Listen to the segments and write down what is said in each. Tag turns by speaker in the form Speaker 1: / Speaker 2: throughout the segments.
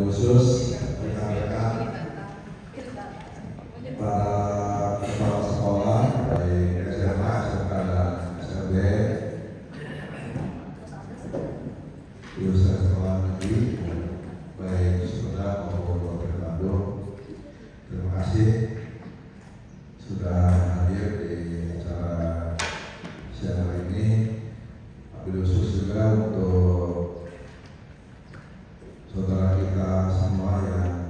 Speaker 1: khusus rekan-rekan para kepala sekolah baik SMA, SMK dan SMP, lulusan sekolah negeri baik Sunda maupun Kabupaten Bandung. Terima kasih sudah hadir di acara siang hari ini. Wabil khusus juga untuk saudara kita semua yang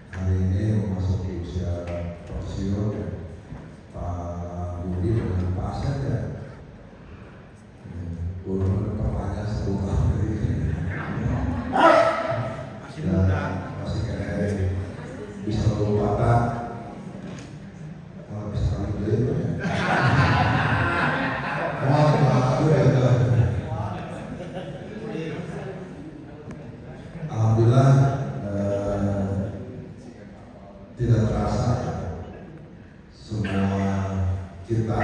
Speaker 1: hari ini memasuki usia pensiun, Pak Budi dengan Pak Asep ya. Guru kepalanya 10 tahun masih muda, masih kayak bisa lompatan, malah bisa kali beli ya. Alhamdulillah tidak terasa semua kita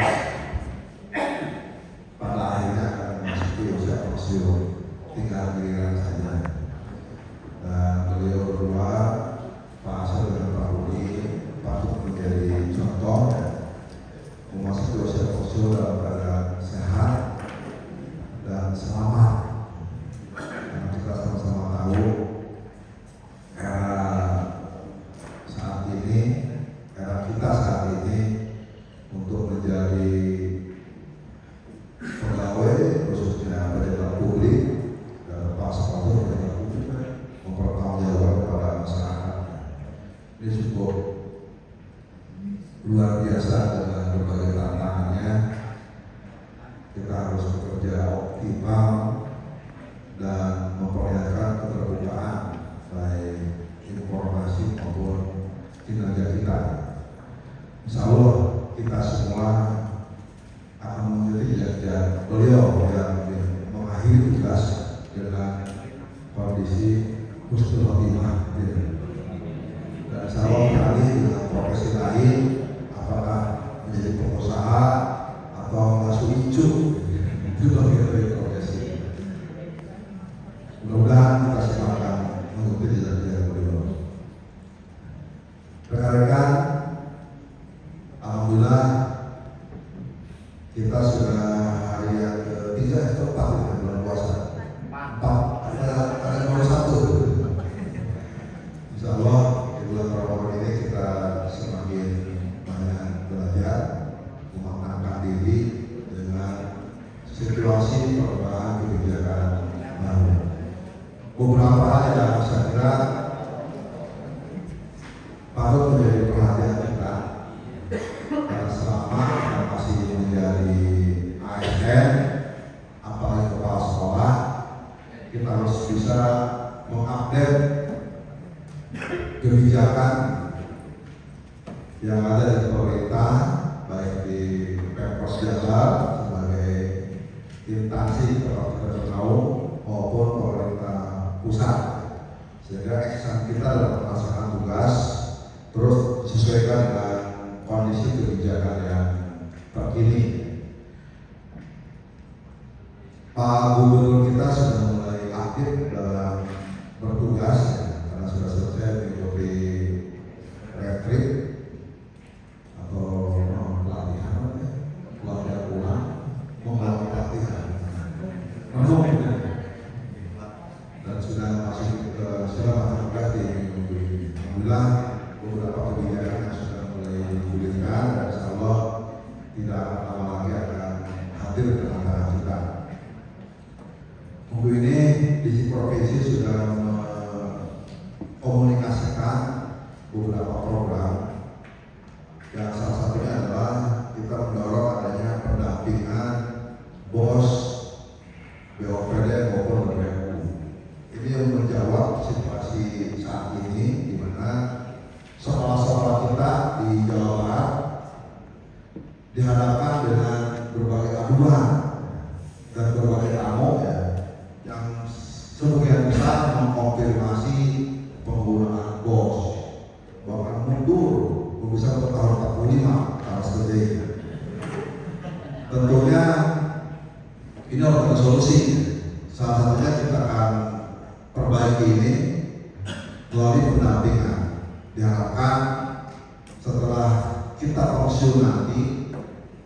Speaker 1: pada akhirnya akan memasuki usia pensiun, tinggal giliran saja. Dan beliau berdua, Pak Asep dan Pak Budi, patut menjadi contoh memasuki usia pensiun dalam keadaan sehat dan selamat. Karena kita sama-sama tahu era kita saat ini untuk menjadi pegawai khususnya pejabat publik dan kepala sekolah pejabat publik mempertanggungjawabkan kepada masyarakat. Ini cukup luar biasa dengan berbagai tantangannya. Kita harus bekerja optimal dan memperlihatkan keterbukaan baik informasi maupun kinerja kita. Insya Allah kita semua akan menjadi dan beliau yang mengakhiri tugas dengan kondisi husnul khotimah. Dan insya Allah kali dengan profesi lain, apakah menjadi pengusaha atau langsung hijau, itu lebih profesi. Mudah-mudahan kita semua akan mengikuti jalan-jalan beliau. Rekan-rekan, alhamdulillah kita sudah hari yang ketiga atau 4 ya, bulan puasa. 4 ada nomor 1. Insya Allah di bulan Ramadan ini kita semakin banyak belajar memaknakan diri dengan situasi perubahan kebijakan baru. Beberapa hal yang saya kira patut menjadi perhatian kita. Dan selama kita masih menjadi ASN, apalagi kepala sekolah, kita harus bisa mengupdate kebijakan yang ada di pemerintah, baik di Pemprov Jabar sebagai instansi terkait maupun pemerintah pusat, sehingga eksan kita dalam melaksanakan tugas terus disesuaikan dengan kondisi kebijakan yang terkini. Pak Gubernur kita sudah mulai aktif dalam bertugas karena sudah selesai mengikuti retreat atau pelatihan pulang membawa pelatihan dan sudah masuk di bulan beberapa kebijakan yang sudah mulai digulirkan dan insya Allah tidak lama lagi akan hadir di antara kita. Minggu ini di provinsi sudah mengkomunikasikan beberapa program yang salah satunya adalah kita mendorong adanya pendampingan BOS, BOPD maupun BPU. Ini yang menjawab situasi saat ini di mana sekolah-sekolah kita di Jawa Barat dihadapkan dengan berbagai aduan dan berbagai tamu yang sebagian besar mengkonfirmasi penggunaan BOS, bahkan mundur bisa untuk tahun 45 harus seperti. Tentunya ini harus ada solusi. Salah satunya kita akan perbaiki ini melalui pendampingan. Diharapkan setelah kita pensiun nanti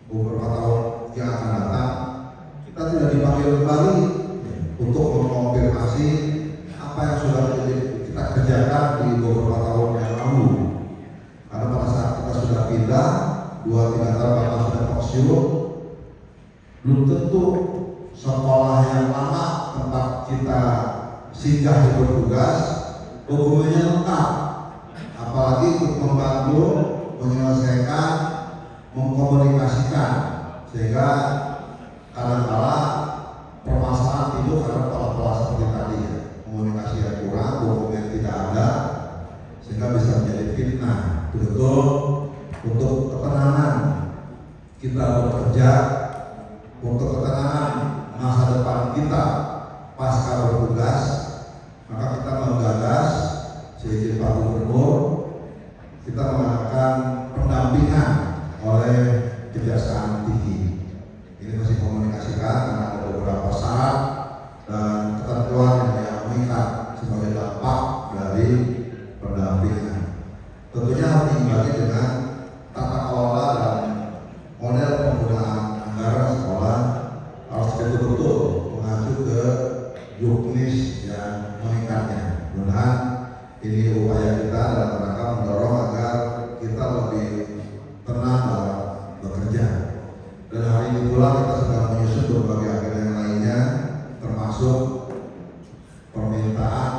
Speaker 1: beberapa tahun yang akan datang, kita tidak dipanggil kembali untuk mengkonfirmasi apa yang sudah kita kerjakan di beberapa tahun yang lalu. Karena pada saat kita sudah pindah 2-3 tahun kita sudah pensiun, belum tentu sekolah yang lama tempat kita singgah di bertugas dokumennya lengkap, apalagi untuk membantu menyelesaikan, mengkomunikasikan, sehingga kadang-kala permasalahan timbul karena pola-pola seperti tadi ya, komunikasi yang kurang, dokumen tidak ada, sehingga bisa menjadi fitnah. Betul, untuk ketenangan kita bekerja, untuk ketenangan masa depan kita pasca bertugas, maka kita menggagas seizin Pak Gubernur, kita mengadakan pendampingan oleh Kejaksaan Tinggi. Ini masih komunikasikan karena ada beberapa syarat dan ketentuan yang mengikat sebagai dampak dari pendampingan. Tentunya harus diimbangi dengan tata kelola dan model penggunaan anggaran sekolah harus betul-betul mengacu ke juknis yang mengikatnya. Mudah-mudahan ini upaya kita dalam rangka mendorong agar kita lebih tenang dalam bekerja. Dan hari ini pula kita sedang menyusun berbagai agenda yang lainnya, termasuk permintaan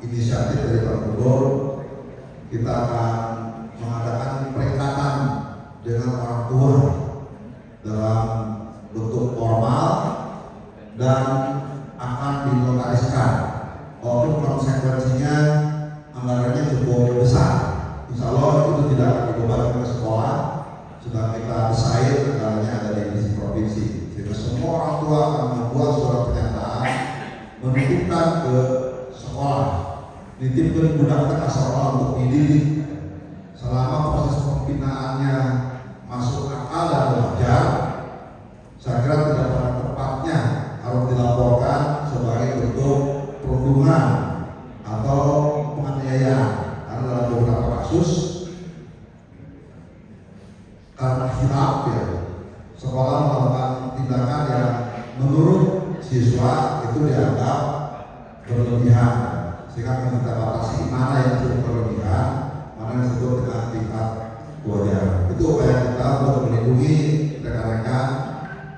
Speaker 1: inisiatif dari Pak Gubernur. Kita akan mengadakan peringatan dengan orang tua dalam bentuk formal dan akan dinotariskan. Walaupun konsekuensinya anggarannya cukup besar, insya Allah itu tidak akan dibebankan ke sekolah. Sudah kita desain anggarannya ada di divisi provinsi, sehingga semua orang tua akan membuat surat pernyataan menitipkan ke sekolah, nitipkan budak ke sekolah untuk dididik. Selama proses pembinaannya masuk akal dan wajar, saya kira tidak pada tempatnya harus dilaporkan sebagai bentuk perundungan atau penganiayaan. Karena dalam beberapa kasus karena hilaf ya, sekolah melakukan tindakan yang menurut siswa itu dianggap berlebihan, sehingga kita batasi mana yang cukup berlebihan, mana yang disebut dengan tingkat wajar. Itu upaya kita untuk melindungi rekan-rekan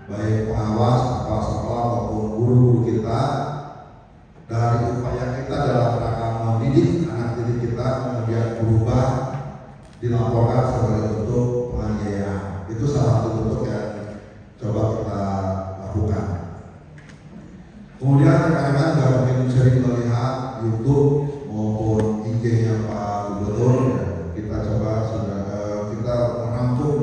Speaker 1: baik pengawas, kepala sekolah maupun guru-guru kita dari upaya kita dalam rangka mendidik anak didik kita kemudian berubah dilaporkan sebagai bentuk penganiayaan. Itu salah satu bentuk yang coba kita lakukan. Kemudian rekan-rekan juga mungkin sering melihat YouTube maupun IG-nya Pak Gubernur. Kita coba kita menampung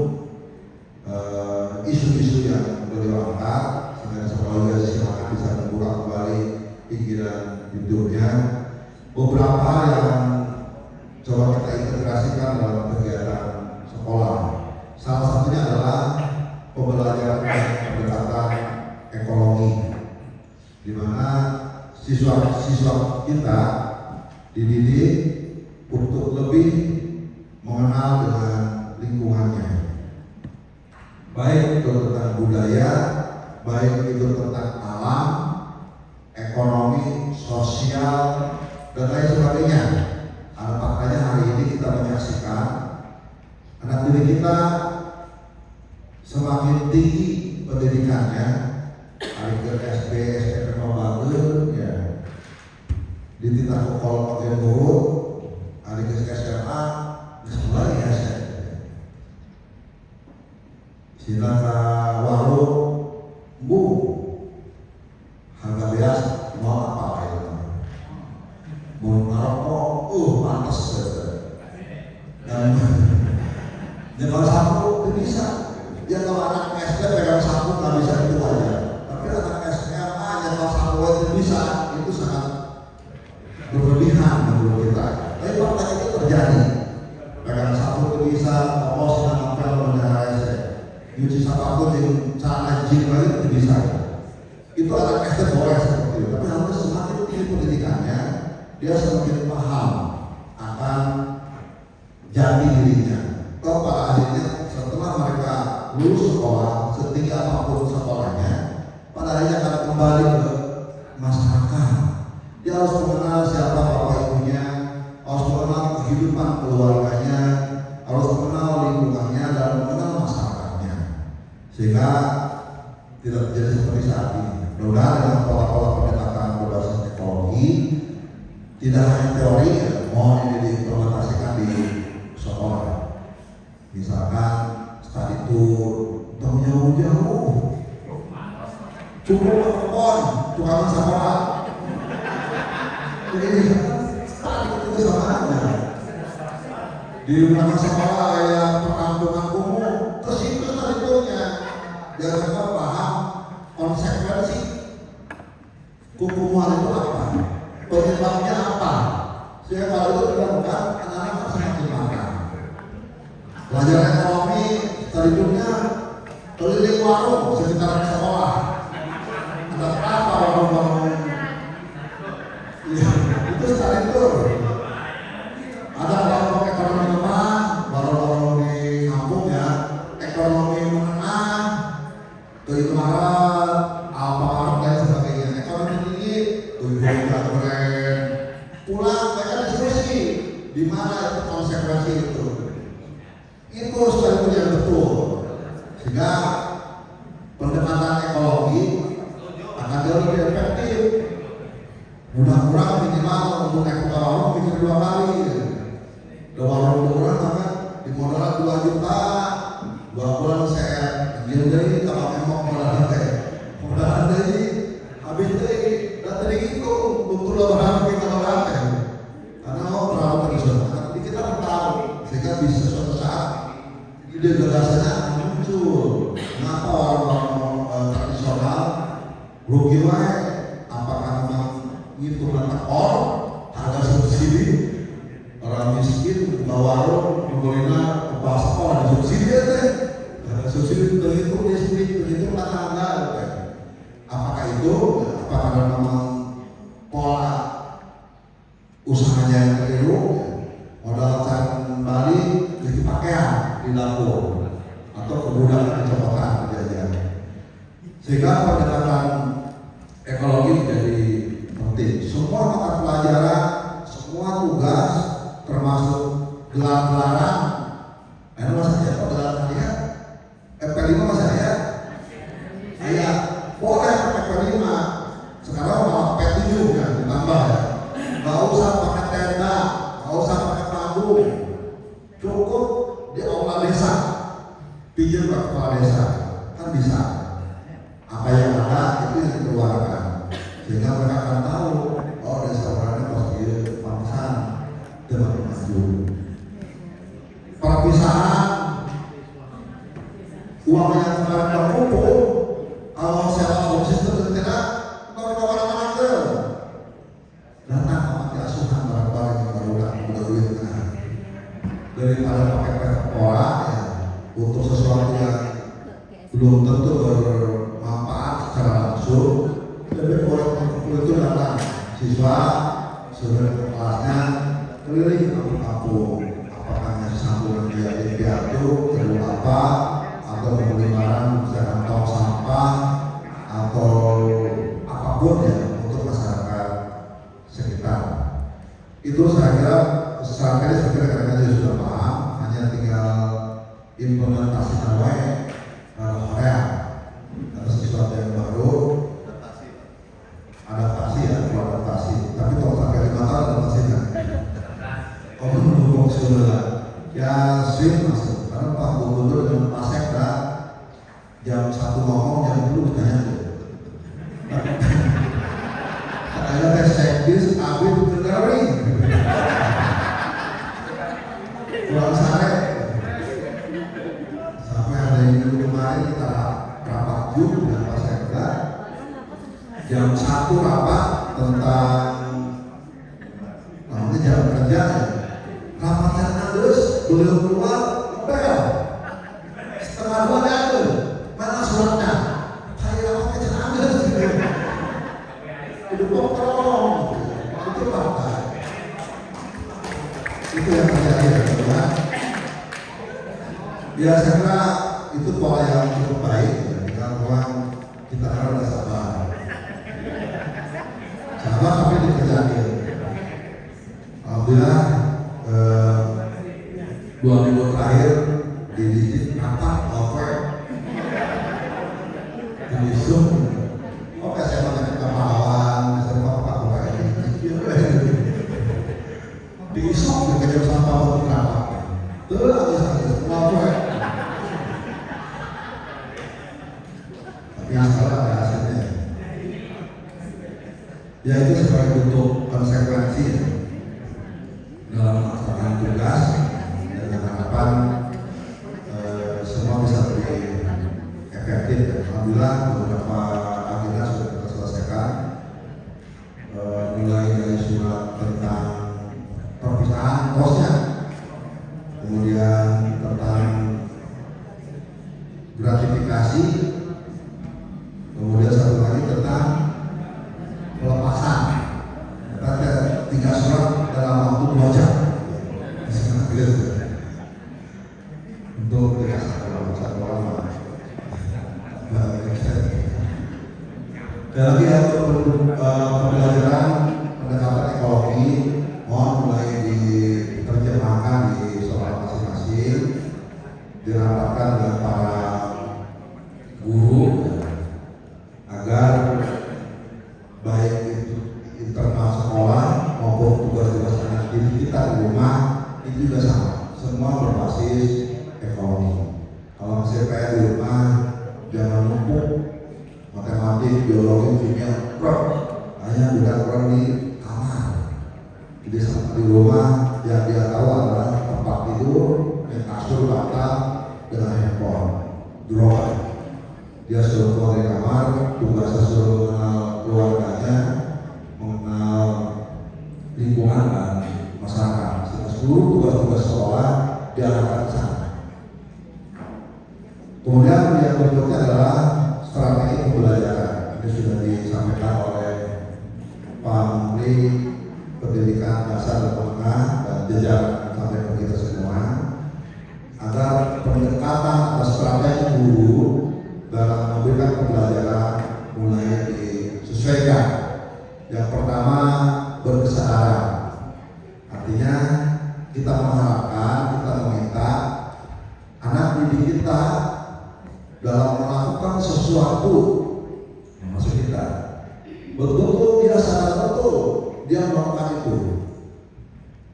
Speaker 1: isu-isu yang beliau angkat, sehingga sekolah silakan bisa membuka kembali IG dan YouTube-nya. Beberapa hal yang coba kita integrasikan dalam kegiatan sekolah. Salah satunya adalah pembelajaran pendekatan ekonomi, di mana siswa-siswa kita dididik untuk lebih mengenal dengan lingkungannya, baik itu tentang budaya, baik itu tentang alam, ekonomi, sosial, dan lain sebagainya. Karena faktanya hari ini kita menyaksikan anak didik kita semakin tinggi pendidikannya, hari ke SD, SMP Mabager, ya, di tingkat sekolah bagian guru, hari ke SMA, sekolah ya, silakan warung, bu, harga beras mau apa ya? Mau ngerokok, pantas. Dan kalau sapu itu bisa. Dia kalau anak SD pegang sapu nggak bisa itu aja. Tapi anak SMA yang sapu itu bisa, itu sangat berlebihan menurut kita. Tapi fakta itu terjadi. Pegang sapu itu bisa, ngomong dengan novel mengenai nyuci apapun yang cara jin lagi itu bisa. Itu anak SD boleh seperti itu. Tapi harus semakin tinggi pendidikannya, dia semakin paham akan jati dirinya. Toh pada akhirnya setelah mereka lulus sekolah, setinggi apapun sekolahnya, pada akhirnya akan kembali ke masyarakat. Dia harus mengenal siapa bapak ibunya, harus mengenal kehidupan keluarganya, harus mengenal lingkungannya dan mengenal masyarakatnya, sehingga tidak terjadi seperti saat ini. Mudah-mudahan dengan pola-pola pendekatan berbasis teknologi, tidak hanya teori, ya, mohon ini diimplementasikan di sekolah. Misalkan study tour, jauh-jauh, cukup ke kebun, tukang sekolah. Jadi study itu sama aja. Di rumah sekolah kayak perkampungan kumuh, terus itu study tournya, biar mereka paham konsekuensi kukumuhan itu apa, penyebabnya apa, sehingga kalau itu dilakukan anak-anak akan semakin matang. Belajar ekonomi tadinya keliling warung sekitar sekolah, ada berapa warung-warung, ya, itu sekali itu. Ada warung ekonomi lemah, warung-warung di kampung ya, ekonomi menengah, kehidupan Alfamart dan sebagainya. Ekonomi tinggi, minyak goreng, pulang mereka diskusi di mana itu konsekuensi itu. Itu strategi yang betul, sehingga pendekatan ekologi akan jauh lebih efektif. Mudah-mudahan minimal untuk naik ke warung mikir 2 kali. Ke warung murah maka dimodal 2 juta, 2 bulan saya jadi kalau memang modal dari habis dari data itu untuk lebaran kita lebaran karena terlalu tradisional. Tapi kita tahu sehingga bisa suatu saat ide gagasannya muncul. Kenapa orang-orang tradisional rugi wae? Apakah memang itu karena harga subsidi orang miskin buka warung membelinya kepala sekolah ada subsidi deh. Subsidi begitu begitu tangga. Apakah itu? Apakah memang pola usahanya yang keliru? Modal kembali jadi pakaian di dapur atau kemudahan kecepatan jajan. Sehingga pendekatan ekologi menjadi penting. Semua mata pelajaran, semua tugas, termasuk gelar-gelaran. Ini masih ada gelar hadiah. FP5 masih ada? Iya, boleh FP5. Sekarang malah P7 kan ditambah ya. Gak usah pakai tenda, gak usah pakai panggung. Cukup di aula desa, pinjam ke kepala desa, kan bisa. Apa yang ada itu yang dikeluarkan, sehingga mereka akan tahu, oh desa orangnya pasti bangsan dengan maju. Perpisahan uang yang kemarin terkumpul, kalau sewa fungsi itu tidak, kalau kemana-mana ke datang ke panti asuhan barang-barang yang udah duitnya. Daripada pakai pola ya, untuk sesuatu yang belum tentu bermanfaat secara langsung, lebih boleh itu datang siswa sebagai kelasnya keliling kampung-kampung, apakah sambungan dia piatu perlu apa, atau membeli barang misalkan tong sampah atau apapun ya untuk masyarakat sekitar. Itu saya kira secara medis kadang-kadang sudah paham, hanya tinggal implementasikan wae Korea atau sesuatu yang baru, adaptasi ya, adaptasi. Tapi kalau sampai 5 tahun adaptasi kan, kalau mendukung sudah ya swing masuk. Karena Pak Gubernur dengan Pak Sekda jam 1 ngomong, jam 2 ditanya tuh. Ada tes sekdis, abis bergaring. Pulang sare. Sampai hari Minggu kemarin kita rapat Zoom dengan Pak Sekda. Jam 1 rapat tentang namanya jam kerja ya. Rapatnya terus beliau keluar bel setengah 2 ada mana suratnya saya rapatnya jangan ada itu potong itu apa Itu yang terjadi ya teman-teman. Ya saya kira itu pola yang cukup baik ya. Kita harus sabar. Sabar sampai dikerjain. Alhamdulillah 2 minggu terakhir di distrik rapat over di Zoom. Oke saya pakai kemahawan, saya pakai di Zoom dikejar sama untuk rapat. Terus over. Tapi yang salah ada hasilnya. Ya itu sebagai bentuk konsekuensi dalam melaksanakan tugas dengan harapan semua bisa lebih efektif. Alhamdulillah beberapa agenda sudah kita selesaikan, mulai dari surat tentang perpisahan kosnya, kemudian tentang gratifikasi, kemudian satu lagi tentang pelepasan. Ada 3 surat dalam waktu 2 jam. Untuk dikasih satu orang. Dan lagi untuk pembelajaran pendekatan ekologi, mohon mulai diterjemahkan di sekolah masing-masing, dirapatkan dengan para guru agar baik itu internal sekolah maupun tugas-tugas anak didik kita di rumah itu juga sama, semua berbasis ekonomi. Kalau masih PR di rumah jangan numpuk matematik, biologi, kimia, hanya bukan di kamar. Jadi saat di rumah yang dia tahu adalah tempat tidur, kasur, bantal, dengan handphone, drone. Dia suruh keluar dari kamar, tugasnya suruh mengenal keluarganya, mengenal lingkungan dan masyarakat. Seluruh tugas-tugas sekolah diarahkan ke sana. Kemudian yang berikutnya adalah strategi pembelajaran. Ini sudah disampaikan oleh Pak Menteri Pendidikan Dasar dan Menengah dan jajaran sampai ke kita semua, agar pendekatan atau strategi guru dalam memberikan pembelajaran mulai disesuaikan. Yang pertama, berkesadaran. Artinya kita mengharapkan, kita meminta anak didik kita dalam melakukan sesuatu, maksud kita betul-betul dia sadar betul dia melakukan itu.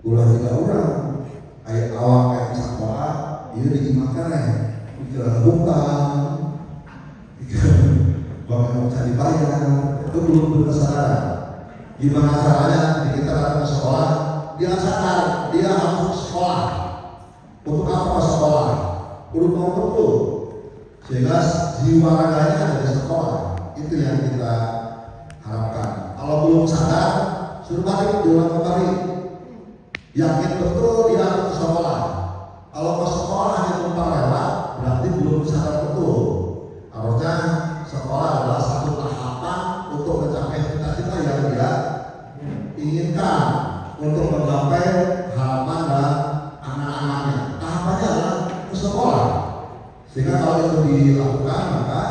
Speaker 1: Ulah 3 orang ayat awal kayak sekolah ini diimakan pikiran bukan bahwa mau cari dibayar, itu belum berkesadaran. Gimana caranya kita datang ke sekolah, dia sadar dia harus sekolah. Untuk apa sekolah? Udah mau betul, sehingga jiwa raganya ada di sekolah. Itu yang kita harapkan. Kalau belum sadar, suruh balik, diulang kembali. Yakin betul dia harus ke sekolah. Kalau ke sekolah hanya numpang lewat, berarti belum sadar betul. Harusnya sekolah adalah satu tahapan untuk mencapai cita-cita yang dia inginkan untuk menggapai harapan dan anak-anaknya. Tahapannya adalah ke sekolah. Sehingga kalau itu dilakukan, maka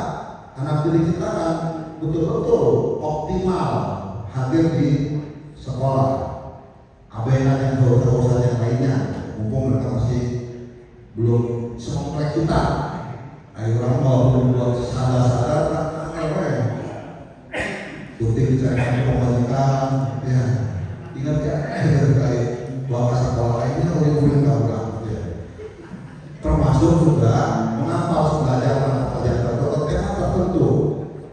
Speaker 1: anak didik kita akan betul-betul optimal hadir di sekolah. Abaikan yang jauh-jauh yang lainnya, mumpung mereka masih belum sekompleks kita. Ayo orang mau buat sadar-sadar, Tutik bicara pemerintahan, ya ingat ya terkait bahwa sekolah ini boleh tahu ya. Termasuk juga mengapa harus belajar pelajaran tertentu, tema tertentu.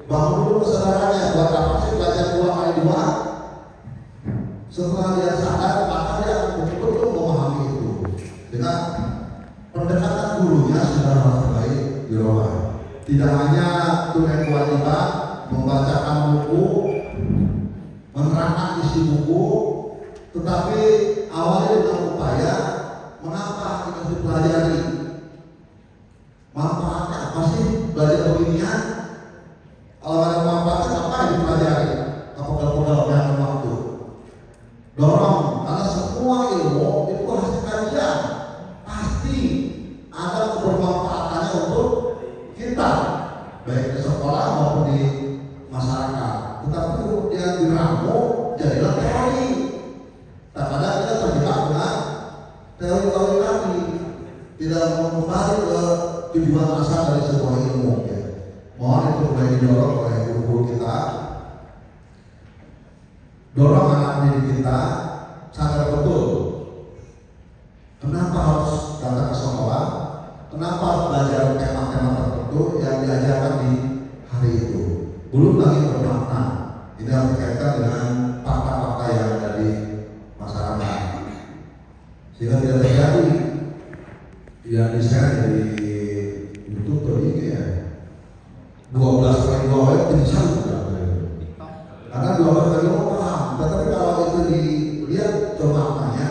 Speaker 1: Bangun dulu kesadarannya, buat apa sih belajar 2 kali 2? Setelah dia sadar, maka dia betul-betul memahami itu. Dengan pendekatan gurunya sudah harus terbaik di rumah. Tidak hanya tunai kewajiban membacakan buku, menerangkan isi buku, tetapi awalnya dengan upaya mengapa kita harus dipelajari. Manfaatnya apa sih belajar beginian? Kalau ada manfaatnya apa yang dipelajari? Apa kalau waktu? Dorong, karena semua semua ilmu itu hasil kajian, pasti ada kebermanfaatannya untuk kita, baik di sekolah maupun di masyarakat. Tetapi kemudian diramu jadilah teori. Kadang kita terjebak dengan teori-teori tadi, tidak kembali ke tujuan asal dari sebuah ilmu. Ya. Mohon itu mulai didorong oleh guru-guru kita, dorong anak didik kita sadar betul kenapa harus datang ke sekolah, kenapa harus belajar tema-tema tertentu yang diajarkan di hari itu. Belum lagi bermakna. Ini harus dikaitkan dengan fakta-fakta yang ada di masyarakat, sehingga tidak terjadi yang di-share dari YouTube atau IG ya 12 kali 2 web jadi satu karena 12 kali 2 paham, tetapi kalau itu dilihat maknanya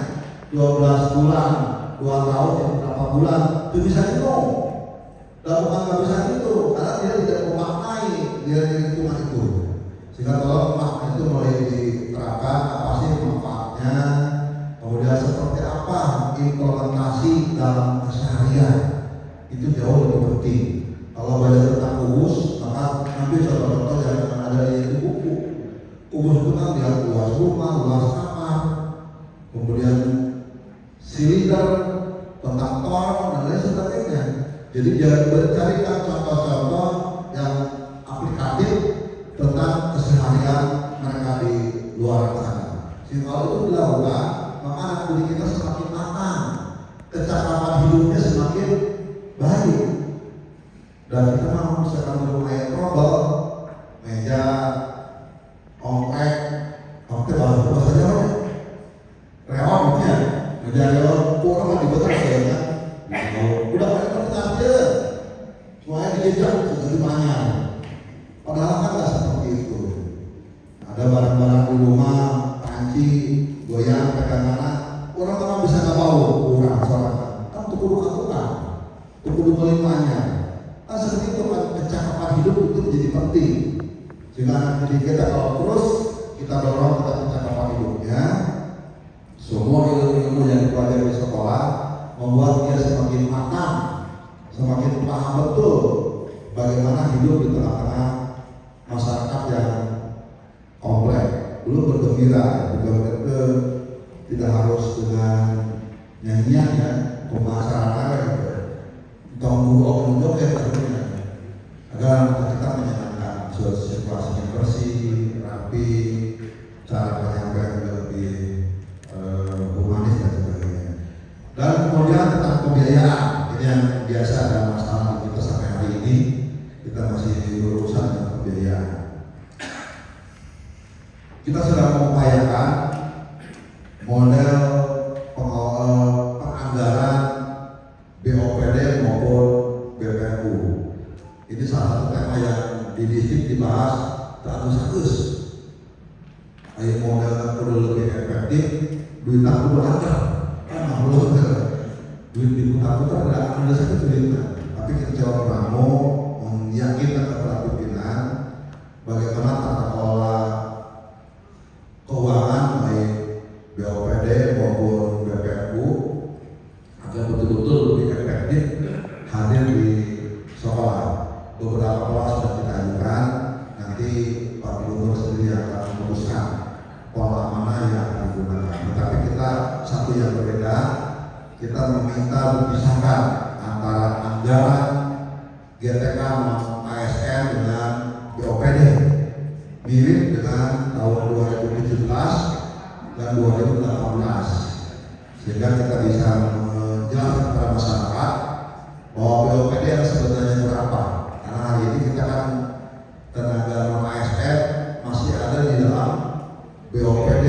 Speaker 1: 12 bulan 2 tahun berapa bulan itu bisa itu dan bukan nggak bisa itu karena dia tidak memaknai dia hitungan itu, sehingga kalau makna itu mulai diterapkan apa sih manfaatnya, kemudian seperti apa implementasi dalam keseharian, itu jauh lebih penting. Kalau belajar tentang kubus, maka ambil contoh-contoh yang ada di buku. Kubus itu kan dia luas rumah, luas kamar, kemudian silinder, tentang ton dan lain sebagainya. Jadi dia mencarikan contoh-contoh yang aplikatif tentang keseharian mereka di luar sana. Sehingga kalau itu dilakukan, maka anak didik kita semakin matang, kecakapan hidupnya semakin baik. Dan kita mau misalkan bermain robot, meja, ongkrek, bahasa Jawa, reon ya, meja reon, kurang di betul kayaknya. Udah pakai aja, semuanya dijejak jadi banyak. Padahal kan nggak seperti itu. Ada barang-barang di rumah, panci, goyang, pegangan, orang bisa nggak mau kurang soalnya. Kan tuh kudu aturan, tuh kudu kelimanya. Kan seperti itu kan kecakapan hidup itu menjadi penting. Sehingga anak didik kita kalau terus kita dorong tentang kecakapan hidupnya, semua ilmu-ilmu yang dipelajari di sekolah membuat dia semakin matang, semakin paham betul bagaimana hidup di tengah-tengah masyarakat yang kompleks. Belum bergembira, juga tidak harus dengan nyanyian ya, pembahasan tunggu oknum ya tentunya agar kita menyenangkan situasi yang bersih, rapi, cara penyampaian juga lebih humanis dan sebagainya. Dan kemudian tentang pembiayaan, ini yang biasa ada masalah kita sampai hari ini, kita masih berurusan dengan pembiayaan. Kita sudah mengupayakan model penganggaran BOPD maupun BPU. Ini salah satu tema yang di distrik dibahas terus. Ayo model perlu lebih efektif, duit tak perlu ada, kan belum duit diputar-putar ada satu cerita. Tapi kita coba ramu meyakinkan kepada pimpinan bagaimana tata kelola keuangan baik BOPD maupun BPU agar betul-betul lebih efektif hadir di sekolah. Beberapa pola sudah kita ajukan, nanti Pak Gubernur sendiri akan memutuskan pola mana yang akan digunakan. Tetapi kita satu yang berbeda, kita meminta dipisahkan antara anggaran GTK maupun ASN dengan BOPD, mirip dengan tahun 2017 dan 2018, sehingga kita bisa menjelaskan kepada masyarakat bahwa BOPD yang sebenarnya berapa. Karena hari ini kita kan tenaga non ASN masih ada di dalam BOPD,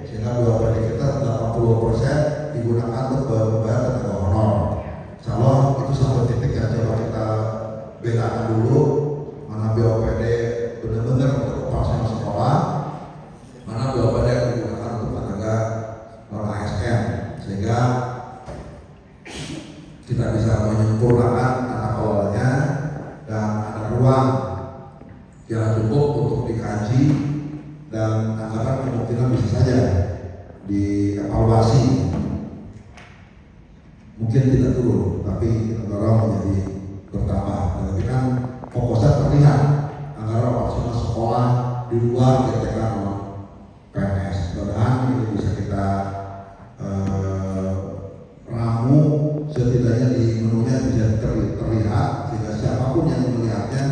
Speaker 1: sehingga BOPD kita 80% digunakan untuk membayar tenaga honor. Insyaallah itu satu titik yang coba kita bedakan dulu, mana BOPD benar-benar untuk operasional sekolah, mana BOPD yang digunakan untuk tenaga non ASN, sehingga kita bisa menyempurnakan tata kelolanya dan ada ruang yang cukup untuk dikaji, dan anggaran kemungkinan bisa saja di dievaluasi. Mungkin tidak turun, tapi anggaran menjadi bertambah. Tapi kan fokusnya terlihat anggaran operasional sekolah di luar GTK non PNS. Mudah-mudahan ini bisa kita ramu, setidaknya di menunya bisa terlihat sehingga siapapun yang melihatnya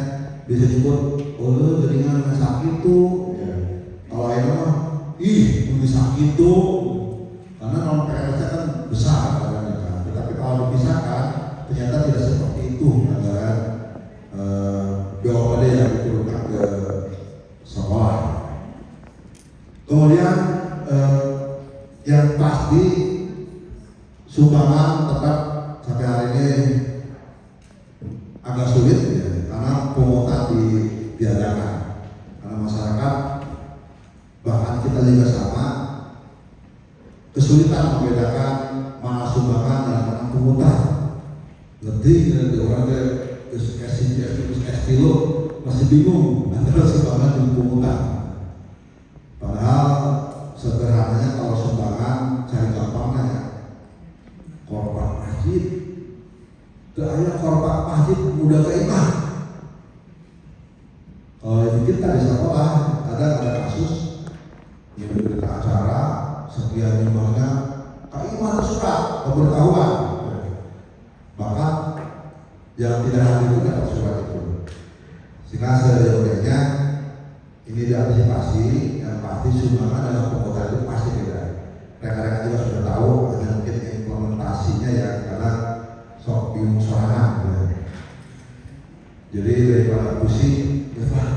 Speaker 1: bisa nyebut, oh jaringan sakit tuh. Ya. Kalau ini mah, ih udah sakit tuh, karena non PNS kan besar. Tapi kalau dipisahkan ternyata tidak seperti itu anggaran BOPD yang diturunkan ke sekolah. Kemudian yang pasti sumbangan tetap sampai hari ini agak sulit ya, karena pungutan diadakan karena masyarakat bahkan kita juga sama kesulitan membedakan mana sumbangan dan mana pungutan. Ngerti dari orang estilo masih bingung antara sumbangan dan pungutan. Padahal sederhananya kalau sumbangan cari gampangnya korban masjid. Keayah korban masjid mudah terima. Kalau kita di sekolah ada kasus yang berita acara sekian jumlahnya kaiman surat pemberitahuan, bahkan yang tidak hadir itu dapat surat itu. Sehingga sejauhnya ini diantisipasi, yang pasti sumbangan dalam pengkotaan itu pasti beda. Rekan-rekan juga sudah tahu, hanya mungkin implementasinya ya karena sok bingung sorangan. Jadi daripada pusing, ya Pak,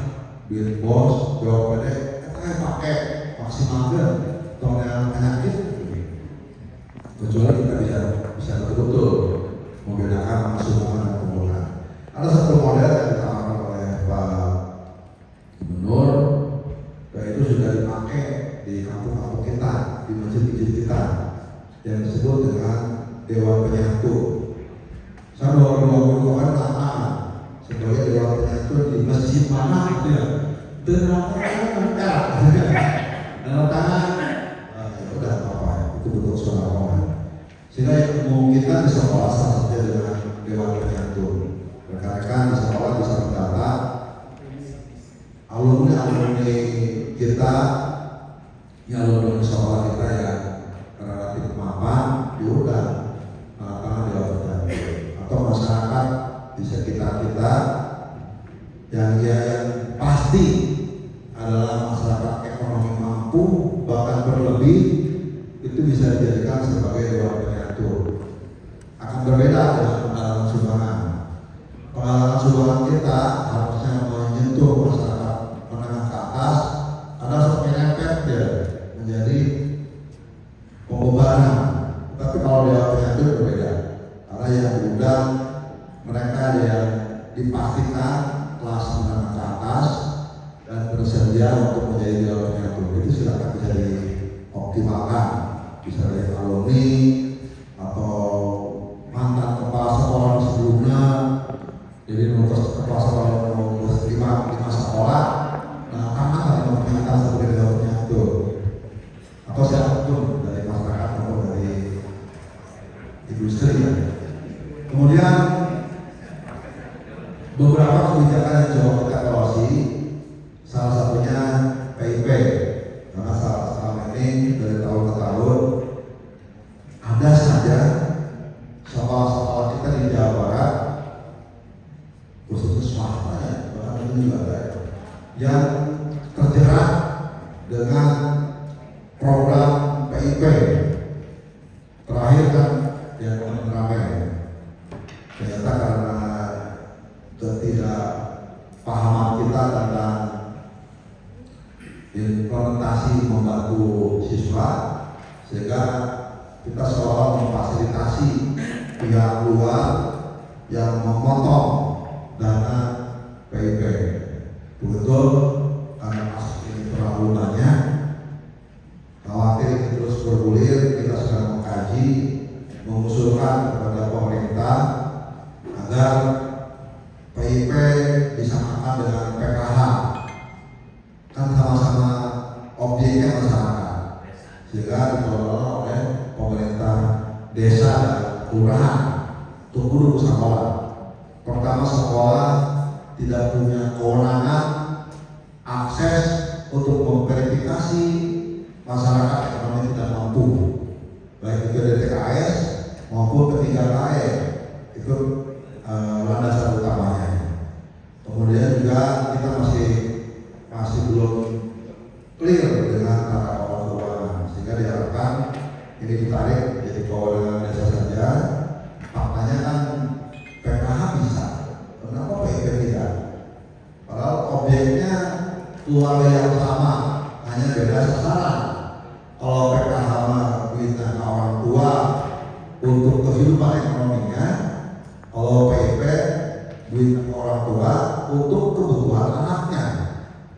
Speaker 1: duit bos, jawab pada, pakai maksimalkan, tolong penyakit. Kecuali kita bisa betul-betul membedakan sumbangan dan penggunaan. Ada satu model yang ditawarkan oleh Pak Gubernur, dan itu sudah dipakai di kampung-kampung kita, di masjid-masjid kita, yang disebut dengan Dewan Penyatu. Saya bawa kan nama sebagai Dewan Penyatu di masjid mana gitu ya, dengan tangan, udah apa? Itu bentuk suara. Sehingga yang memungkinkan di sekolah salah satunya dengan Dewan Penyatu. Rekan-rekan di sekolah bisa mendata alumni kita, yang alumni sekolah kita yang relatif mapan diundang tangan Dewan Penyatu, atau masyarakat di sekitar kita yang pasti adalah masyarakat ekonomi mampu bahkan berlebih, itu bisa dijadikan sebagai Dewan Penyatu. Akan berbeda dengan penggalangan sumbangan. Penggalangan sumbangan kita harusnya menyentuh masyarakat menengah ke atas, ada menyempet ya menjadi pembebanan. Tapi kalau Dewan Penyatu berbeda, karena yang diundang mereka yang dipastikan kelas menengah ke atas dan bersedia untuk menjadi Dewan Penyatu. Itu silakan bisa dioptimalkan, bisa dari alumni atau mantan kepala sekolah sebelumnya. Jadi kepala sekolah lima sekolah, nah karena kalau ternyata sebagai Dewan Penyatu atau siapapun dari masyarakat maupun dari industri ya. Kemudian beberapa kebijakan yang coba kita evaluasi, salah satunya PIP, karena selama ini dari tahun ke tahun ada saja sekolah-sekolah kita di Jawa Barat, khususnya swasta ya, bahkan itu juga ada yang terjerat dengan program PIP. Terakhir kan yang ramai, ternyata karena ketidakpahaman kita tentang implementasi membantu siswa, sehingga kita seolah memfasilitasi pihak luar yang memotong dana PIP. Betul, karena kasus ini terlalu banyak, khawatir ini terus bergulir, kita sedang mengkaji, mengusulkan kepada pemerintah agar PIP disamakan dengan PKH, kan sama-sama objeknya masyarakat, sehingga dikelola desa dan kelurahan untuk guru sekolah. Pertama, sekolah tidak punya kewenangan akses untuk memverifikasi masyarakat ekonomi tidak mampu, baik itu dari TKS maupun P3KE, itu landasan utamanya. Kemudian juga kita masih belum clear dengan tata kelola keuangan, sehingga diharapkan ini ditarik jadi kewenangan desa saja. Faktanya kan PKH bisa, kenapa PIP tidak? Padahal objeknya keluarga yang sama, hanya beda sasaran. Kalau PKH duitnya ke orang tua untuk kehidupan ekonominya, kalau PIP duitnya ke orang tua untuk kebutuhan anaknya,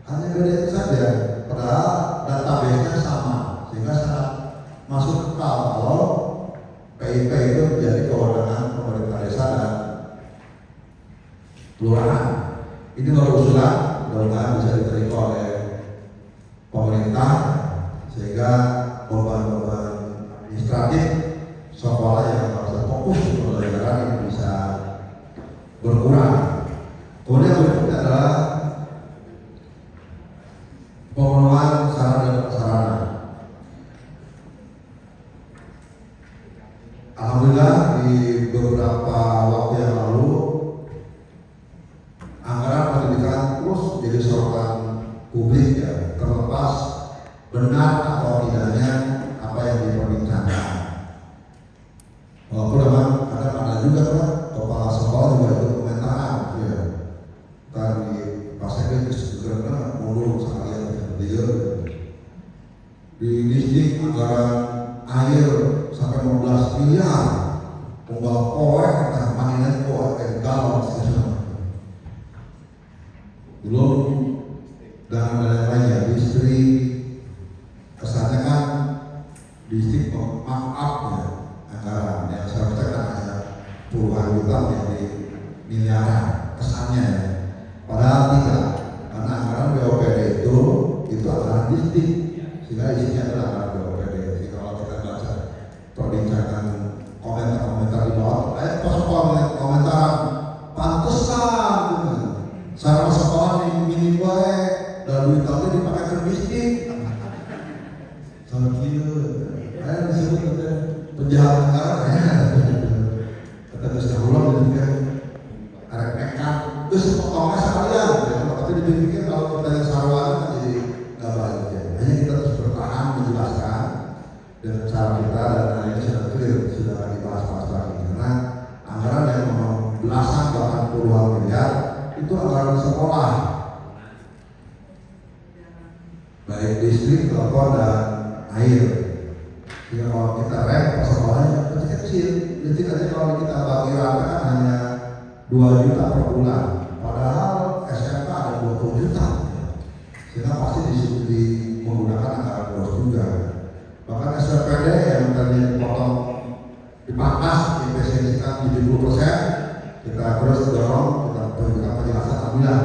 Speaker 1: hanya beda itu saja. Padahal database-nya sama, sehingga sangat masuk akal kalau PIP itu menjadi kewenangan pemerintah desa dan kelurahan. Ini baru usulan, mudah-mudahan bisa diterima oleh pemerintah sehingga beban-beban administratif sekolah yang harus fokus pembelajaran ini bisa berkurang. Kemudian berikutnya adalah pemenuhan sarana dan prasarana. Alhamdulillah di beberapa waktu yang lalu anggaran pendidikan terus jadi sorotan publik ya, terlepas benar atau tidaknya apa yang diperbincangkan. Walaupun memang ada juga kan kepala sekolah juga ikut komentaran ya. Tadi Pak Sekretari segera mulu sekalian dia di distrik anggaran air sampai 15 miliar, tunggal poek nah mainan poek galon segala. Belum dan lain-lainnya distrik kesannya kan distrik maaf ya anggaran yang seharusnya kan hanya puluhan juta menjadi miliaran kesannya ya. Padahal tidak, karena anggaran BOPD itu anggaran distrik, sehingga isinya adalah anggaran BOPD. Jadi kalau kita baca perbincangan komentar-komentar di bawah, komentar pantesan gitu. Sarana sekolah minim baik dan duit tadi dipakai ke distrik. Sama dia, disebut penjahat anggaran ya. Kata Gus Dahullah gitu kan, arek nekat, terus potongnya sekalian. Tapi dipikir kalau kita yang sarwana jadi nggak baik ya. Hanya kita terus bertahan menjelaskan dengan cara kita dan lainnya sudah clear, sudah dibahas-bahas lagi. Karena anggaran yang memang belasan bahkan puluhan miliar itu anggaran sekolah, baik listrik, telepon dan air. Jadi kalau kita rem sekolahnya kecil-kecil, jadi aja kalau kita bagi rata kan hanya 2 juta per bulan, padahal SMK ada 20 juta, sehingga pasti menggunakan anggaran bos juga. Bahkan SPPD yang tadinya dipotong dipangkas diefisiensikan 70%, kita terus dorong, kita berikan penjelasan alhamdulillah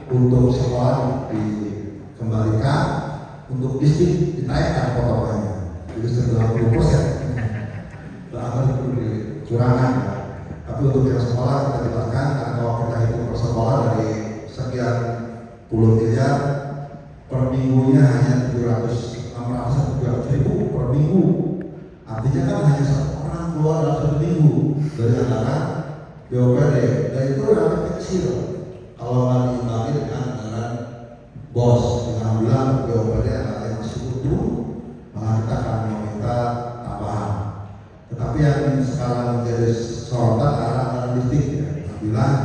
Speaker 1: untuk sekolah dikembalikan, untuk listrik dinaikkan potongannya jadi 90%. Bahkan itu dikurangan. Tapi untuk yang sekolah kita jelaskan, karena kalau kita hitung per sekolah dari sekian puluh miliar per minggunya hanya 600 ribu per minggu. Artinya kan hanya satu orang keluar dalam 1 minggu dari anggaran BOPD, dan itu relatif kecil kalau nggak diimbangi dengan anggaran bos. Dengan bilang BOPD adalah yang masih utuh, maka kita akan meminta tambahan. Tetapi yang sekarang menjadi sorotan adalah anggaran listrik ya. Bilang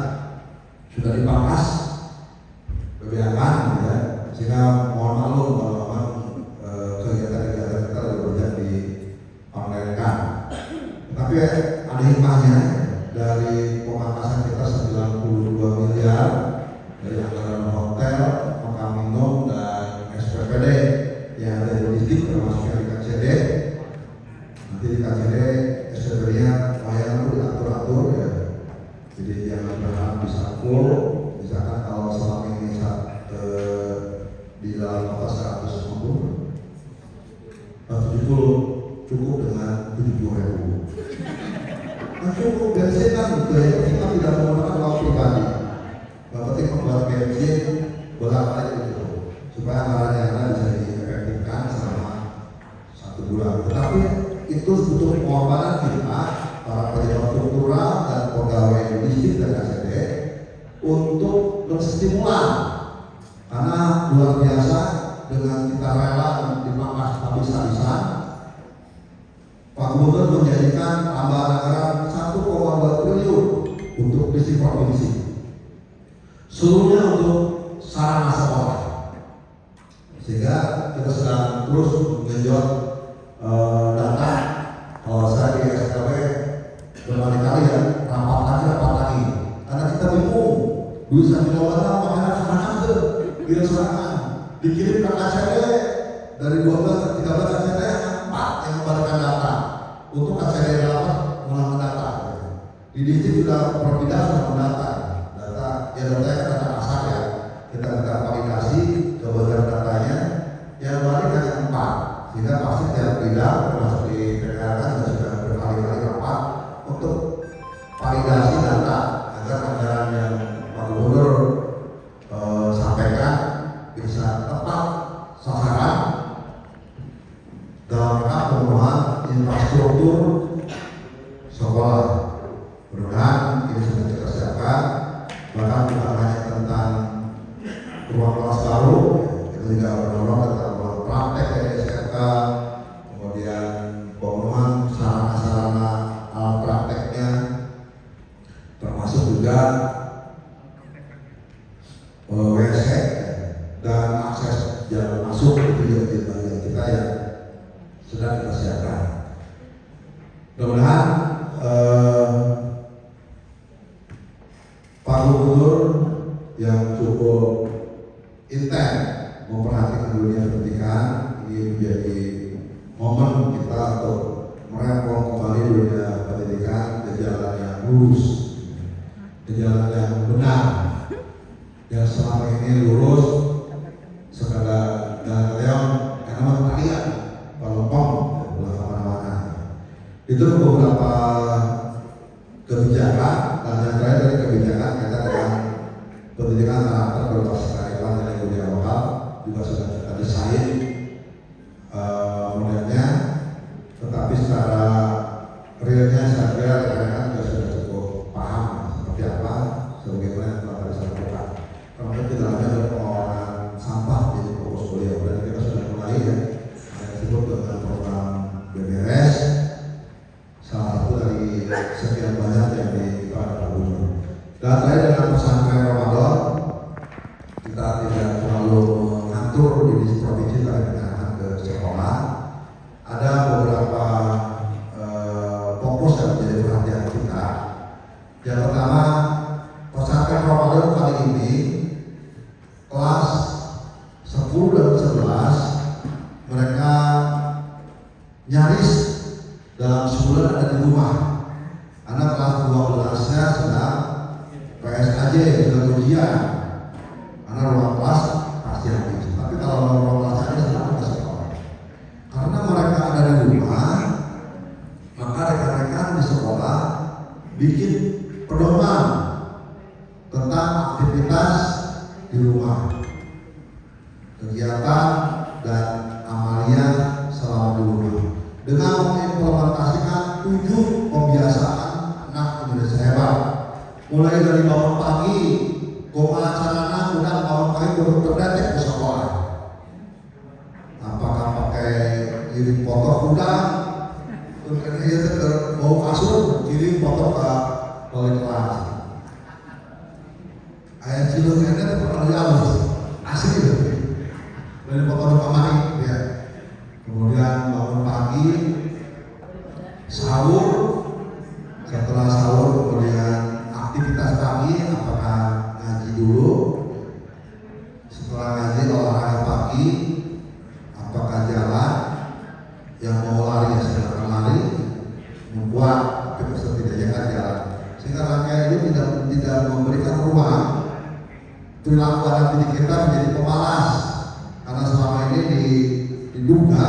Speaker 1: sudah dipangkas kebijakan ya, sehingga mohon maklum kalau memang kegiatan-kegiatan kita lebih banyak di online kan. Tapi ada hikmahnya dari pemangkasan kita 92 miliar dari anggaran hotel, makan minum dan SPPD yang ada di logistik termasuk yang di KCD. Nanti di KCD SPPD-nya layanan itu diatur-atur ya. Jadi jangan berharap bisa full. Misalkan kalau selama ini di dalam kota 170 cukup dengan 70.000. Nah, cukup bensin kan gitu ya, kita tidak menggunakan uang pribadi. Yang penting membuat bensin bolak-balik gitu, supaya anggarannya bisa diefektifkan selama 1 bulan. Tetapi itu butuh pengorbanan kita, para pejabat struktural dan pegawai listrik dan ACD untuk menstimulan, karena luar biasa dengan kita rela dipangkas habis-habisan. Pak Gubernur menjadikan tambahan anggaran 1,2 triliun untuk listrik provinsi, seluruhnya untuk sarana sekolah, sehingga kita sedang terus menggenjot data. Kalau saya di SKB berkali-kali ya, rapat lagi, karena kita bingung duit 1 miliar makanya sana dilaksanakan, dikirim ke KCD dari 12 ke 13 KCD 4 yang membalikkan data untuk KCD 8 mengulang data. Di distrik sudah berbeda, sudah mendata data ya, datanya data asal ya, kita minta validasi kebenaran datanya yang balik hanya 4, sehingga pasti tiap bidang termasuk di PKR sudah berkali-kali rapat untuk validasi data agar anggaran yang Pak Gubernur sampaikan bisa tepat sasaran dalam rangka pemenuhan infrastruktur sekolah. Mudah-mudahan ini sudah kita siapkan, bahkan bukan hanya tentang ruang kelas baru, kita juga mendorong tentang ruang praktek dari SMK, kemudian pemenuhan sarana-sarana alat prakteknya, termasuk juga WC dan akses jalan masuk, itu juga di bagian kita yang sedang kita siapkan. Mudah-mudahan Pak Gubernur yang cukup intens memperhatikan dunia pendidikan ini menjadi momen kita untuk merespon kembali dunia pendidikan ke jalan yang lurus, ke jalan yang benar. Yang selama ini lurus sekadar jalan leong, karena kalian pelopong pulang kemana-mana. Itu beberapa kebijakan, dan yang terakhir dari kebijakan kita dengan pendidikan karakter berbasis kearifan dan budaya lokal juga sudah kita desain modelnya, tetapi secara realnya saya kira rekan-rekan juga sudah cukup paham seperti apa sebagaimana yang telah tadi saya sampaikan. Karena tidak hanya ada pengelolaan sampah di fokus beliau, dan kita sudah mulai ya yang disebut dengan program BBRS, salah satu dari sekian banyak yang dipakai Gubernur. Dan terakhir dengan pesantren Ramadan, kita tidak terlalu mengatur di provinsi tapi mengarahkan ke sekolah. Ada beberapa fokus yang menjadi perhatian kita. Yang pertama, pesantren Ramadan kali ini kelas 10 dan 11 mereka nyaris dalam sebulan ada di rumah, karena kelas 12-nya sedang PSKJ, sedang ujian, karena ruang kelas pasti habis. Tapi kalau ruang kelas ada selalu ke sekolah, karena mereka ada di rumah, maka rekan-rekan di sekolah bikin pedoman tentang aktivitas di rumah, kegiatan dan amalia selama di rumah, dengan mengimplementasikan 7 pembiasaan anak Indonesia hebat, mulai dari bangun pagi, gomala sarana, udah bangun pagi baru terdetek ke sekolah. Apakah pakai kirim foto kuda, terus bau kasur, kirim foto ke wali kelas. Ayat cilurnya itu pernah halus, asli gitu. Dari foto kamari, ya. Kemudian bangun pagi, sahur, setelah sahur kemudian aktivitas pagi, apakah ngaji dulu, setelah ngaji olahraga pagi, apakah jalan, yang mau lari ya silakan lari, membuat tapi setidaknya kan jalan, sehingga rangkaian itu tidak memberikan ruang perilaku anak didik kita menjadi pemalas, karena selama ini diduga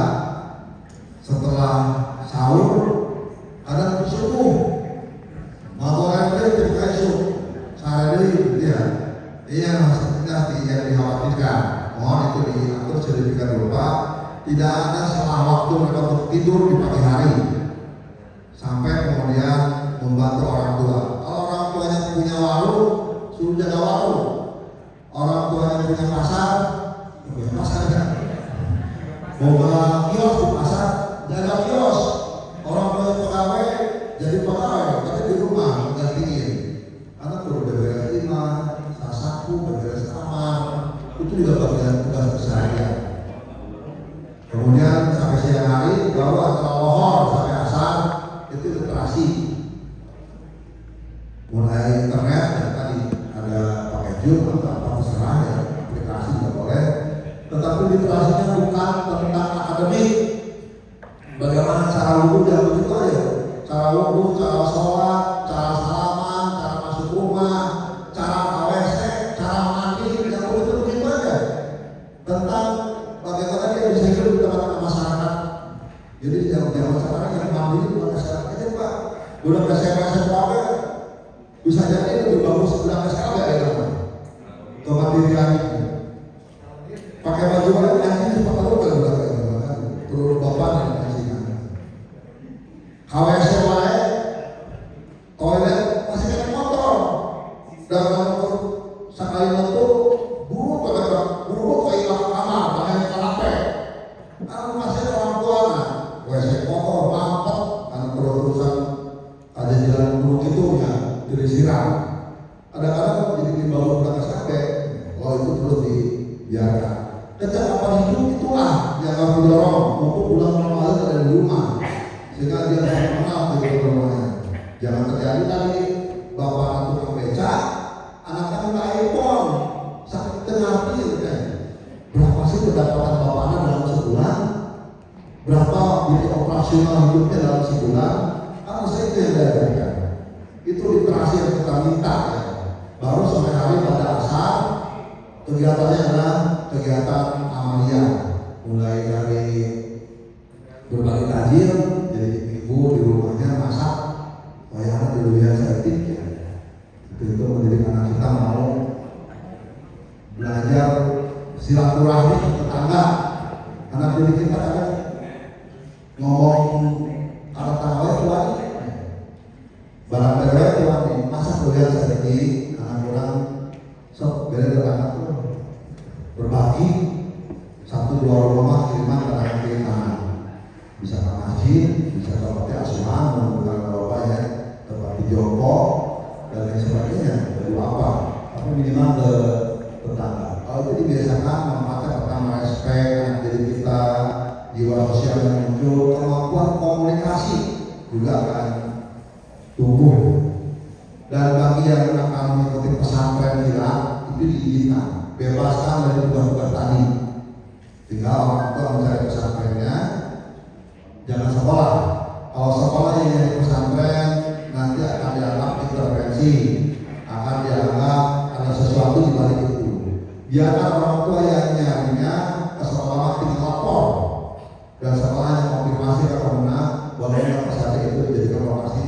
Speaker 1: setelah Tidak ada salah waktu mereka untuk tidur di pagi hari sampai kemudian membantu orang tua. Kalau orang tuanya punya warung, suruh jaga warung. Orang tuanya punya pasar, ya pasar kan. Mau kios di pasar, jaga kios. Orang tuanya pegawai, jadi pegawai, tapi di rumah gantiin. Karena perlu beberes lima, sasaku, beberes kamar, itu juga bagian tugas keseharian. Kemudian sampai siang hari baru antara lohor sampai asar itu literasi. Mulai internet ya tadi ada pakai Zoom atau apa terserah ya, aplikasi juga boleh. Tetapi literasinya bukan tentang akademik. Bagaimana cara wudhu ya begitu aja. Cara wudhu, cara sholat, cara salaman, cara masuk rumah, cara AWC, cara mandi, yang begitu aja. Tentang bagaimana dia bisa hidup di tengah-tengah masyarakat. Jadi jangan sekarang yang mandi itu bukan masyarakat aja Pak. Udah kesehatan apa? Bisa jadi lebih bagus udah sekarang ya itu. Tomat diri lagi. Pakai baju baru nanti cuma tahu kalau udah perlu bapak yang kasih. KWC lain, toilet masih ada motor. Dan kalau sekali itu buru kayak kamar, pakai kanape. Kalau masih ada orang tua, WC kotor, mampet, kan terusan ada jalan buruk itu ya, jadi siram. Kadang-kadang jadi dibawa belakang sampai, itu terus dibiarkan. Kecakapan hidup itulah yang harus didorong untuk pulang Ramadan ada di rumah, sehingga dia bisa mengenal di rumahnya. Jangan terjadi tadi bapak tukang beca, anaknya minta iPhone, sakit tengah kan. Berapa sih pendapatan bapaknya dalam sebulan? Berapa biaya operasional hidupnya dalam sebulan? Karena saya itu yang diberikan. Itu literasi yang kita minta ya. Baru sampai hari pada asar kegiatannya adalah kegiatan amalia, mulai dari berbagi takjil, jadi ibu di rumahnya masak, wayang di dunia setik ya. Itu menjadi anak kita mau belajar silaturahmi tetangga. Anak didik kita kan ngomong kata-kata tuan, barang terbaik tuan, masa kuliah setik anak orang sok beda anak tuh berbagi satu dua rumah kiriman kadang kiriman bisa ke masjid, bisa ke panti asuhan, menggunakan bapak ya, ke panti jompo dan lain sebagainya. Jadi apa? Tapi minimal ke tetangga. Kalau itu dibiasakan memanfaatkan pertama respect, jadi kita jiwa sosial yang muncul, kemampuan komunikasi juga akan tumbuh. Dan bagi yang akan mengikuti pesantren kita itu diizinkan, bebaskan dari tugas-tugas tadi. Tinggal orang tua mencari pesantrennya, jangan sekolah. Kalau sekolah yang di pesantren nanti akan dianggap intervensi, akan dianggap ada sesuatu di balik itu. Biarkan orang tua yang nyarinya ke sekolah tinggal lapor dan sekolah yang konfirmasi ke kemenang bahwa pesantren itu dijadikan lokasi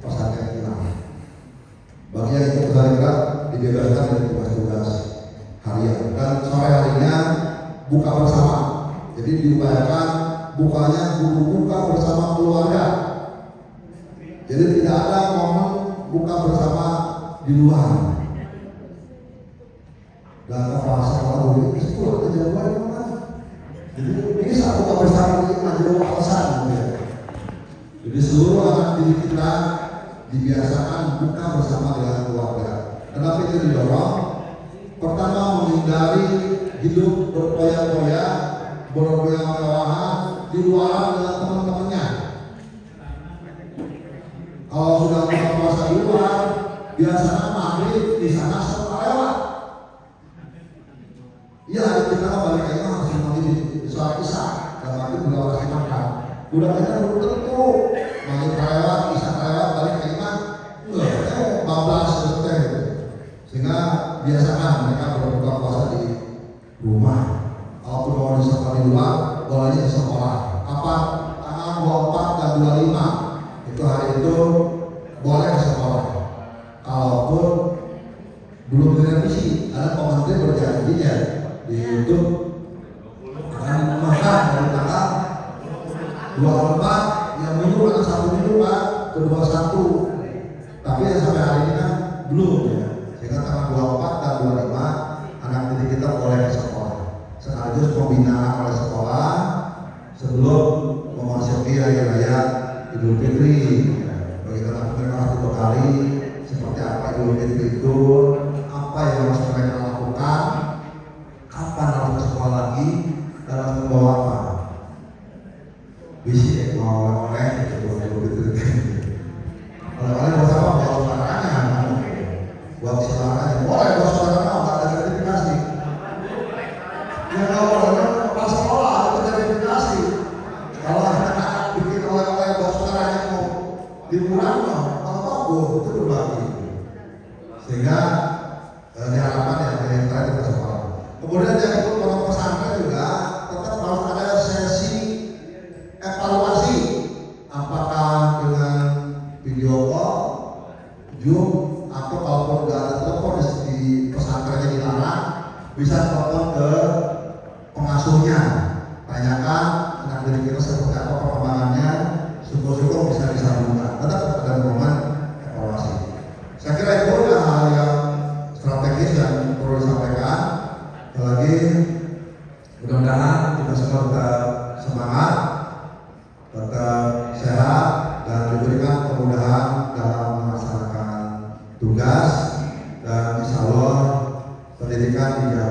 Speaker 1: pesantren kita. Bagi yang ikut pesantren dibebaskan dari tugas-tugas harian dan sore harinya buka bersama. Jadi diupayakan bukanya guru buka bersama keluarga. Jadi tidak ada momen buka bersama di luar. Dan kepala sekolah dulu itu pulang ke Jawa mana? Jadi bisa buka bersama di majelis alasan. Jadi seluruh anak didik kita dibiasakan buka bersama dengan keluarga. Kenapa itu didorong? Pertama, menghindari hidup berpoya-poya, bermewah-mewahan di luar dengan teman-temannya. Kalau sudah buka puasa di luar, biasanya maghrib di sana setelah lewat. Iya, kita balik lagi masih maghrib di sholat isya dan maghrib juga masih makan. Udah kita belum tentu maghrib lewat, isya lewat, balik lagi enggak, 14 detik. Sehingga biasakan mereka berbuka puasa di rumah. Kalau mau di sekolah di luar, bolehnya di sekolah. Kapan? Tanggal 24 dan 25 itu hari itu boleh ke sekolah. Kalaupun belum direvisi, ada pemerintah berjanjinya di YouTube akan makan dari tanggal kedua satu, tapi sampai hari ini kan belum ya. Sehingga tanggal 24 dan 25 anak didik kita boleh ke sekolah. Sekaligus pembinaan oleh sekolah sebelum memasuki hari raya Idul Fitri. Bagi anak mereka harus dibekali seperti apa Idul Fitri itu, apa yang harus mereka lakukan, kapan harus ke sekolah lagi, dan harus membawa apa. Bisa mau oleh-oleh itu Idul Fitri. Oleh-oleh buat apa? Buat saudaranya, buat saudaranya. Boleh buat saudaranya, nggak ada gratifikasi. Ya nggak boleh, pas sekolah ada gratifikasi. Kalau anak-anak bikin oleh-oleh buat saudaranya mau liburan, kalau bagus itu berbagi. Sehingga diharapkan yang terakhir kita sekolah. Kemudian yang itu kalau pesantren juga tetap harus ada sesi evaluasi, apakah dengan video call, Zoom, atau kalaupun nggak ada telepon di pesantrennya dilarang, bisa telepon ke pengasuhnya, tanyakan anak didik kita seperti apa perkembangannya, syukur-syukur bisa disambungkan. Tetap ada momen evaluasi. Saya kira itu adalah hal yang strategis yang perlu disampaikan. Lagi mudah-mudahan kita semua tetap semangat, tetap sehat, dan diberikan kemudahan dalam melaksanakan tugas, dan insya Allah pendidikan tidak